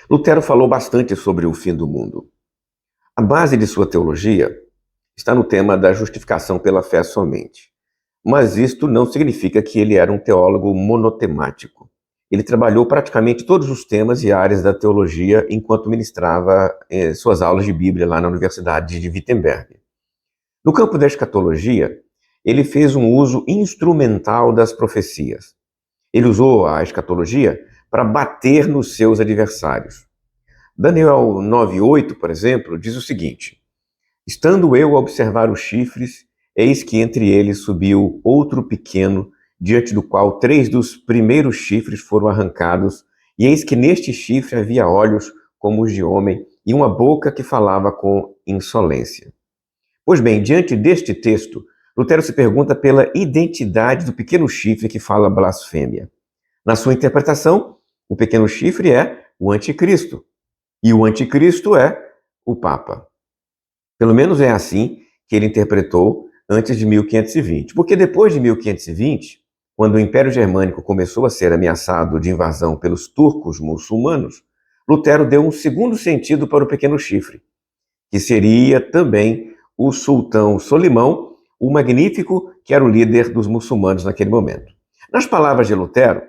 Lutero falou bastante sobre o fim do mundo. A base de sua teologia está no tema da justificação pela fé somente. Mas isto não significa que ele era um teólogo monotemático. Ele trabalhou praticamente todos os temas e áreas da teologia enquanto ministrava suas aulas de Bíblia lá na Universidade de Wittenberg. No campo da escatologia, ele fez um uso instrumental das profecias. Ele usou a escatologia para bater nos seus adversários. Daniel 9:8, por exemplo, diz o seguinte: estando eu a observar os chifres, eis que entre eles subiu outro pequeno, diante do qual 3 dos primeiros chifres foram arrancados, e eis que neste chifre havia olhos como os de homem, e uma boca que falava com insolência. Pois bem, diante deste texto, Lutero se pergunta pela identidade do pequeno chifre que fala blasfêmia. Na sua interpretação, o pequeno chifre é o anticristo, e o anticristo é o Papa. Pelo menos é assim que ele interpretou antes de 1520. Porque depois de 1520, quando o Império Germânico começou a ser ameaçado de invasão pelos turcos muçulmanos, Lutero deu um segundo sentido para o pequeno chifre, que seria também o sultão Solimão, o Magnífico, que era o líder dos muçulmanos naquele momento. Nas palavras de Lutero,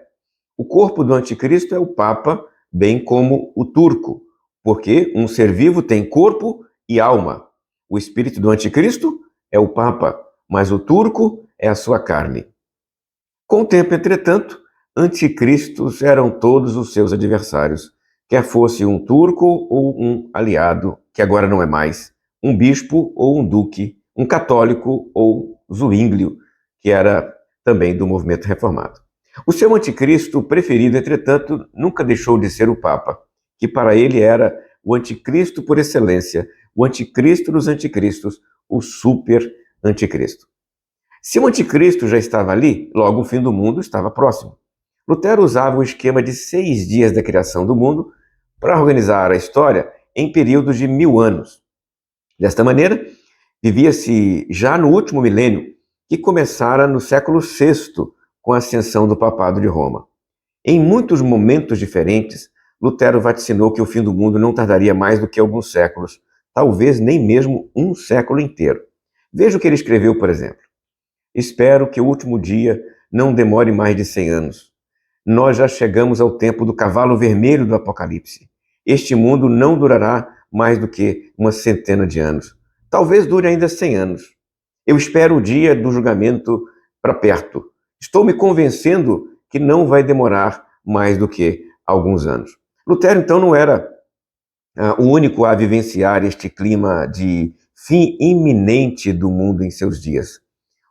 o corpo do anticristo é o Papa, bem como o turco, porque um ser vivo tem corpo e alma. O espírito do anticristo é o Papa, mas o turco é a sua carne. Com o tempo, entretanto, anticristos eram todos os seus adversários, quer fosse um turco ou um aliado, que agora não é mais, um bispo ou um duque, um católico ou Zwinglio, que era também do movimento reformado. O seu anticristo preferido, entretanto, nunca deixou de ser o Papa, que para ele era o anticristo por excelência, o anticristo dos anticristos, o super anticristo. Se o anticristo já estava ali, logo o fim do mundo estava próximo. Lutero usava o esquema de 6 dias da criação do mundo para organizar a história em períodos de 1000 anos. Desta maneira, vivia-se já no último milênio, que começara no século VI, com a ascensão do papado de Roma. Em muitos momentos diferentes, Lutero vaticinou que o fim do mundo não tardaria mais do que alguns séculos, talvez nem mesmo um século inteiro. Veja o que ele escreveu, por exemplo. Espero que o último dia não demore mais de 100 anos. Nós já chegamos ao tempo do cavalo vermelho do Apocalipse. Este mundo não durará mais do que uma centena de anos. Talvez dure ainda 100 anos. Eu espero o dia do julgamento para perto. Estou me convencendo que não vai demorar mais do que alguns anos. Lutero, então, não era o único a vivenciar este clima de fim iminente do mundo em seus dias.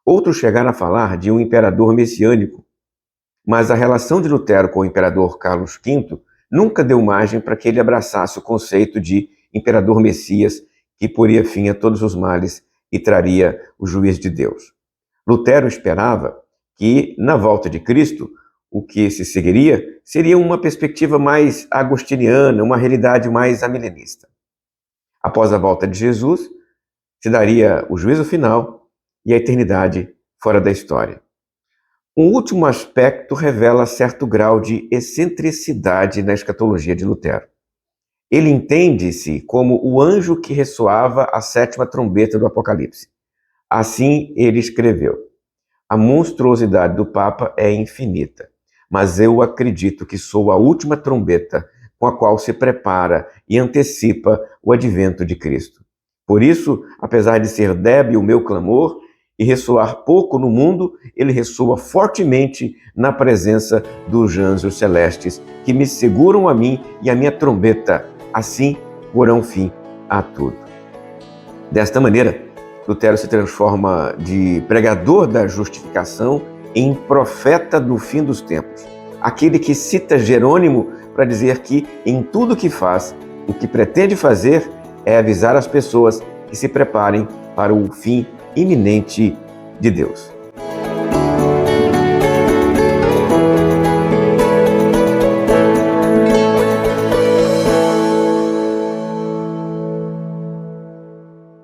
Outros chegaram a falar de um imperador messiânico, mas a relação de Lutero com o imperador Carlos V nunca deu margem para que ele abraçasse o conceito de imperador Messias, que poria fim a todos os males e traria o juízo de Deus. Lutero esperava que, na volta de Cristo, o que se seguiria seria uma perspectiva mais agostiniana, uma realidade mais amilenista. Após a volta de Jesus, se daria o juízo final e a eternidade fora da história. Um último aspecto revela certo grau de excentricidade na escatologia de Lutero. Ele entende-se como o anjo que ressoava a 7ª trombeta do Apocalipse. Assim ele escreveu: a monstruosidade do Papa é infinita, mas eu acredito que sou a última trombeta com a qual se prepara e antecipa o advento de Cristo. Por isso, apesar de ser débil o meu clamor e ressoar pouco no mundo, ele ressoa fortemente na presença dos anjos celestes que me seguram a mim e a minha trombeta. Assim porão fim a tudo. Desta maneira, Lutero se transforma de pregador da justificação em profeta do fim dos tempos. Aquele que cita Jerônimo para dizer que, em tudo que faz, o que pretende fazer é avisar as pessoas que se preparem para o fim iminente de Deus.